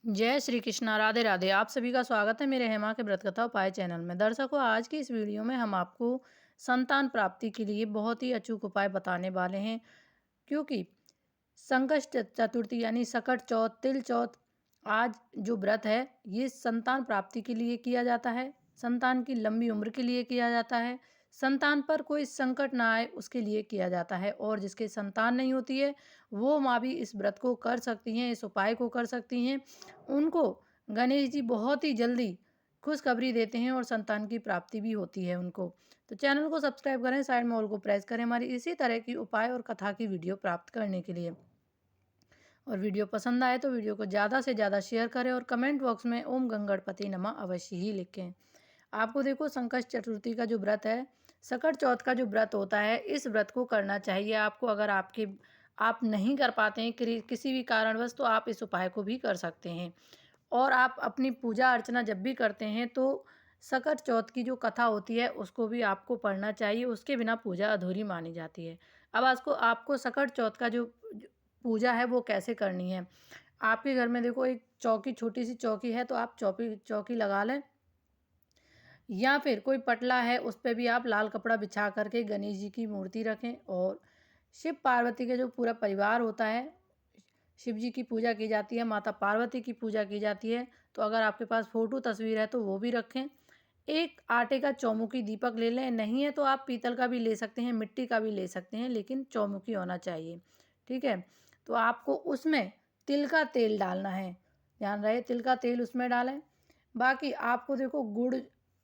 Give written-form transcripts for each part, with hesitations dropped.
जय श्री कृष्णा। राधे राधे। आप सभी का स्वागत है मेरे हेमा के व्रत कथा उपाय चैनल में। दर्शकों, आज की इस वीडियो में हम आपको संतान प्राप्ति के लिए बहुत ही अचूक उपाय बताने वाले हैं। क्योंकि संकष्ट चतुर्थी यानी सकट चौथ, तिल चौथ, आज जो व्रत है ये संतान प्राप्ति के लिए किया जाता है, संतान की लंबी उम्र के लिए किया जाता है, संतान पर कोई संकट ना आए उसके लिए किया जाता है। और जिसके संतान नहीं होती है वो माँ भी इस व्रत को कर सकती हैं, इस उपाय को कर सकती हैं। उनको गणेश जी बहुत ही जल्दी खुशखबरी देते हैं और संतान की प्राप्ति भी होती है उनको। तो चैनल को सब्सक्राइब करें, साइड में ऑल को प्रेस करें हमारी इसी तरह की उपाय और कथा की वीडियो प्राप्त करने के लिए। और वीडियो पसंद आए तो वीडियो को ज़्यादा से ज़्यादा शेयर करें और कमेंट बॉक्स में ओम गंगणपति नमः अवश्य ही लिखें। आपको देखो, संकष्ट चतुर्थी का जो व्रत है, सकट चौथ का जो व्रत होता है, इस व्रत को करना चाहिए आपको। अगर आप नहीं कर पाते हैं किसी भी कारणवश, तो आप इस उपाय को भी कर सकते हैं। और आप अपनी पूजा अर्चना जब भी करते हैं तो सकट चौथ की जो कथा होती है उसको भी आपको पढ़ना चाहिए, उसके बिना पूजा अधूरी मानी जाती है। अब आपको आपको सकट चौथ का जो पूजा है वो कैसे करनी है। आपके घर में देखो एक चौकी, छोटी सी चौकी है तो आप चौकी चौकी लगा लें, या फिर कोई पटला है उस पे भी आप लाल कपड़ा बिछा करके गणेश जी की मूर्ति रखें। और शिव पार्वती के जो पूरा परिवार होता है, शिव जी की पूजा की जाती है, माता पार्वती की पूजा की जाती है। तो अगर आपके पास फ़ोटो तस्वीर है तो वो भी रखें। एक आटे का चौमुखी दीपक ले लें, नहीं है तो आप पीतल का भी ले सकते हैं, मिट्टी का भी ले सकते हैं, लेकिन चौमुखी होना चाहिए। ठीक है। तो आपको उसमें तिल का तेल डालना है, ध्यान रहे तिल का तेल उसमें डालें। बाकी आपको देखो, गुड़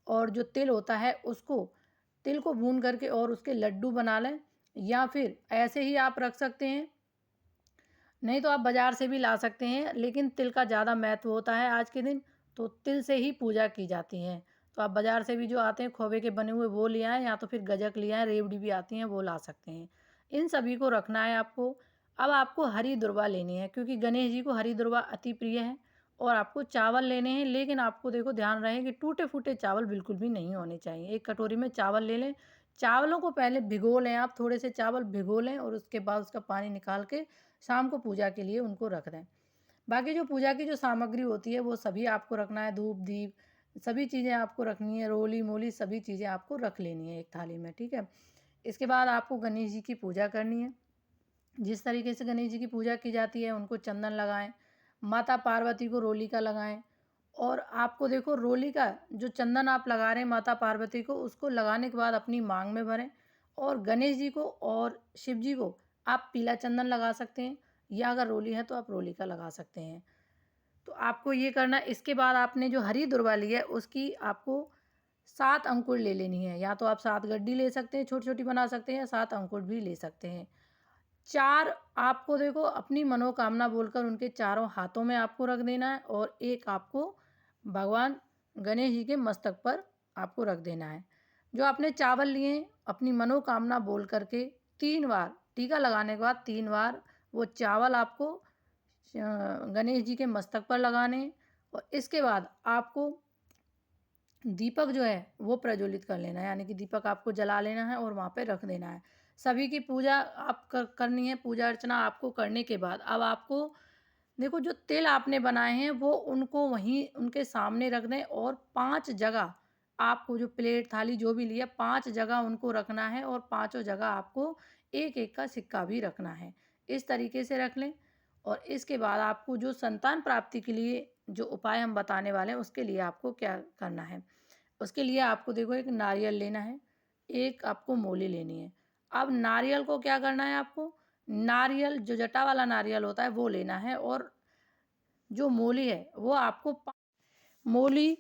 और जो तिल होता है उसको, तिल को भून करके और उसके लड्डू बना लें, या फिर ऐसे ही आप रख सकते हैं, नहीं तो आप बाज़ार से भी ला सकते हैं। लेकिन तिल का ज़्यादा महत्व होता है आज के दिन, तो तिल से ही पूजा की जाती है। तो आप बाज़ार से भी जो आते हैं खोवे के बने हुए वो ले आएँ, या तो फिर गज्जक ले आएँ, रेवड़ी भी आती हैं वो ला सकते हैं। इन सभी को रखना है आपको। अब आपको हरी दुर्वा लेनी है, क्योंकि गणेश जी को हरी दुर्वा अति प्रिय है। और आपको चावल लेने हैं, लेकिन आपको देखो ध्यान रहे कि टूटे-फूटे चावल बिल्कुल भी नहीं होने चाहिए। एक कटोरी में चावल ले लें, चावलों को पहले भिगो लें, आप थोड़े से चावल भिगो लें और उसके बाद उसका पानी निकाल के शाम को पूजा के लिए उनको रख दें। बाकी जो पूजा की जो सामग्री होती है वो सभी आपको रखना है, धूप, दीप, सभी चीज़ें आपको रखनी है, रोली-मोली सभी चीज़ें आपको रख लेनी है एक थाली में, ठीक है? इसके बाद आपको गणेश जी की पूजा करनी है। जिस तरीके से गणेश जी की पूजा की जाती है, उनको चंदन लगाएँ, माता पार्वती को रोली का लगाएँ। और आपको देखो, रोली का जो चंदन आप लगा रहे हैं माता पार्वती को, उसको लगाने के बाद अपनी मांग में भरें। और गणेश जी को और शिव जी को आप पीला चंदन लगा सकते हैं, या अगर रोली है तो आप रोली का लगा सकते हैं। तो आपको ये करना है। इसके बाद आपने जो हरी दुर्वा ली है उसकी आपको 7 अंकुर ले लेनी है, या तो आप 7 गड्डी ले सकते हैं, छोटी-छोटी बना सकते हैं, या 7 अंकुर भी ले सकते हैं। 4 आपको देखो अपनी मनोकामना बोलकर उनके चारों हाथों में आपको रख देना है, और एक आपको भगवान गणेश जी के मस्तक पर आपको रख देना है। जो आपने चावल लिए अपनी मनोकामना बोल करके 3 बार टीका लगाने के बाद 3 बार वो चावल आपको गणेश जी के मस्तक पर लगाने हैं। और इसके बाद आपको दीपक जो है वो प्रज्वलित कर लेना है, यानी कि दीपक आपको जला लेना है और वहाँ पे रख देना है। सभी की पूजा आप करनी है। पूजा अर्चना आपको करने के बाद अब आपको देखो, जो तिल आपने बनाए हैं वो उनको वहीं उनके सामने रख दें, और 5 जगह आपको जो प्लेट थाली जो भी लिया 5 जगह उनको रखना है, और पाँचों जगह आपको एक एक का सिक्का भी रखना है। इस तरीके से रख लें। और इसके बाद आपको जो संतान प्राप्ति के लिए जो उपाय हम बताने वाले हैं उसके लिए आपको क्या करना है। उसके लिए आपको देखो, एक नारियल लेना है, एक आपको मूली लेनी है। अब नारियल को क्या करना है आपको, नारियल जो जटा वाला नारियल होता है वो लेना है, और जो मूली है वो मूली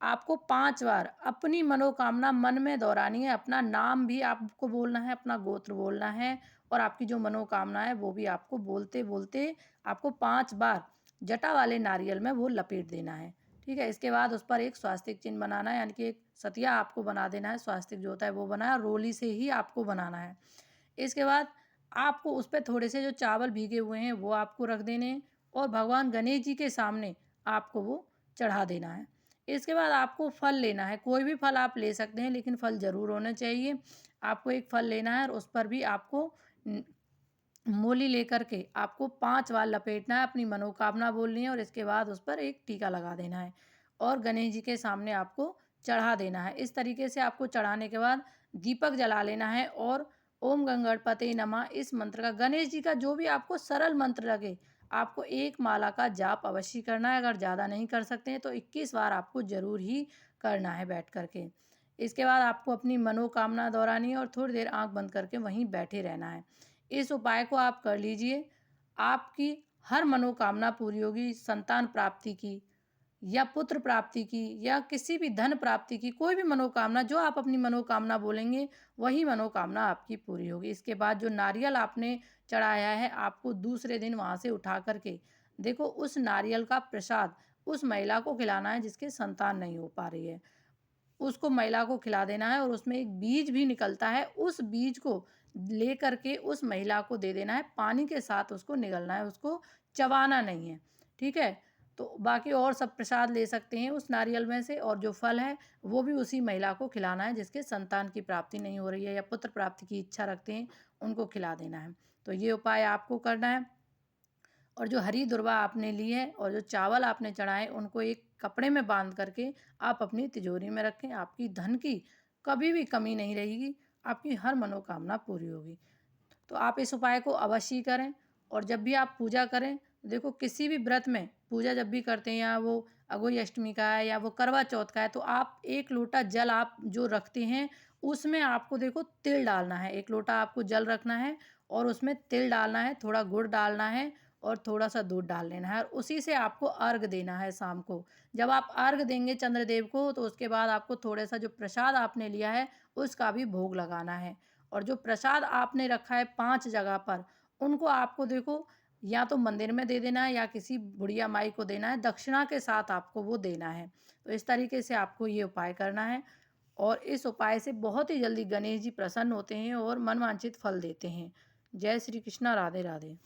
आपको 5 बार अपनी मनोकामना मन में दोहरानी है। अपना नाम भी आपको बोलना है, अपना गोत्र बोलना है, और आपकी जो मनोकामना है वो भी आपको बोलते-बोलते आपको 5 बार जटा वाले नारियल में वो लपेट देना है। ठीक है? इसके बाद उस पर एक स्वास्तिक चिन्ह बनाना है, यानी कि एक सतिया आपको बना देना है। स्वास्तिक जो होता है वो बनाना है, रोली से ही आपको बनाना है। इसके बाद आपको उस पे थोड़े से जो चावल भीगे हुए हैं वो आपको रख देने हैं, और भगवान गणेश जी के सामने आपको वो चढ़ा देना है। इसके बाद आपको फल लेना है, कोई भी फल आप ले सकते हैं लेकिन फल ज़रूर होने चाहिए। आपको एक फल लेना है और उस पर भी आपको मूली लेकर के आपको 5 बार लपेटना है, अपनी मनोकामना बोलनी है और इसके बाद उस पर एक टीका लगा देना है और गणेश जी के सामने आपको चढ़ा देना है। इस तरीके से आपको चढ़ाने के बाद दीपक जला लेना है और ओम गंगणपते नमः इस मंत्र का, गणेश जी का जो भी आपको सरल मंत्र लगे, आपको एक माला का जाप अवश्य करना है। अगर ज़्यादा नहीं कर सकते हैं तो 21 बार आपको ज़रूर ही करना है बैठ कर के। इसके बाद आपको अपनी मनोकामना दोहरानी है और थोड़ी देर आँख बंद करके वहीं बैठे रहना है। इस उपाय को आप कर लीजिए, आपकी हर मनोकामना पूरी होगी। संतान प्राप्ति की या पुत्र प्राप्ति की या किसी भी धन प्राप्ति की, कोई भी मनोकामना, जो आप अपनी मनोकामना बोलेंगे वही मनोकामना आपकी पूरी होगी। इसके बाद जो नारियल आपने चढ़ाया है, आपको दूसरे दिन वहाँ से उठा कर के देखो उस नारियल का प्रसाद उस महिला को खिलाना है जिसके संतान नहीं हो पा रही है। उसको महिला को खिला देना है और उसमें एक बीज भी निकलता है, उस बीज को लेकर के उस महिला को दे देना है, पानी के साथ उसको निगलना है, उसको चबाना नहीं है, ठीक है? तो बाकी और सब प्रसाद ले सकते हैं उस नारियल में से और जो फल है, वो भी उसी महिला को खिलाना है जिसके संतान की प्राप्ति नहीं हो रही है या पुत्र प्राप्ति की इच्छा रखते हैं, उनको खिला देना है। तो ये उपाय आपको करना है। और जो हरी दुर्वा आपने ली है और जो चावल आपने चढ़ाए उनको एक कपड़े में बांध करके आप अपनी तिजोरी में रखें। आपकी धन की कभी भी कमी नहीं रहेगी, आपकी हर मनोकामना पूरी होगी। तो आप इस उपाय को अवश्य करें। और जब भी आप पूजा करें, देखो किसी भी व्रत में पूजा जब भी करते हैं, या वो अघोरी अष्टमी का है या वो करवा चौथ का है, तो आप 1 लोटा जल आप जो रखते हैं उसमें आपको देखो तिल डालना है। 1 लोटा आपको जल रखना है और उसमें तिल डालना है, थोड़ा गुड़ डालना है और थोड़ा-सा दूध डाल लेना है और उसी से आपको अर्घ देना है शाम को। जब आप अर्घ देंगे चंद्रदेव को, तो उसके बाद आपको थोड़ा-सा जो प्रसाद आपने लिया है उसका भी भोग लगाना है। और जो प्रसाद आपने रखा है 5 जगह पर, उनको आपको देखो या तो मंदिर में दे देना है या किसी बुढ़िया माई को देना है, दक्षिणा के साथ आपको वो देना है। तो इस तरीके से आपको ये उपाय करना है और इस उपाय से बहुत ही जल्दी गणेश जी प्रसन्न होते हैं और मनवांछित फल देते हैं। जय श्री कृष्णा, राधे राधे।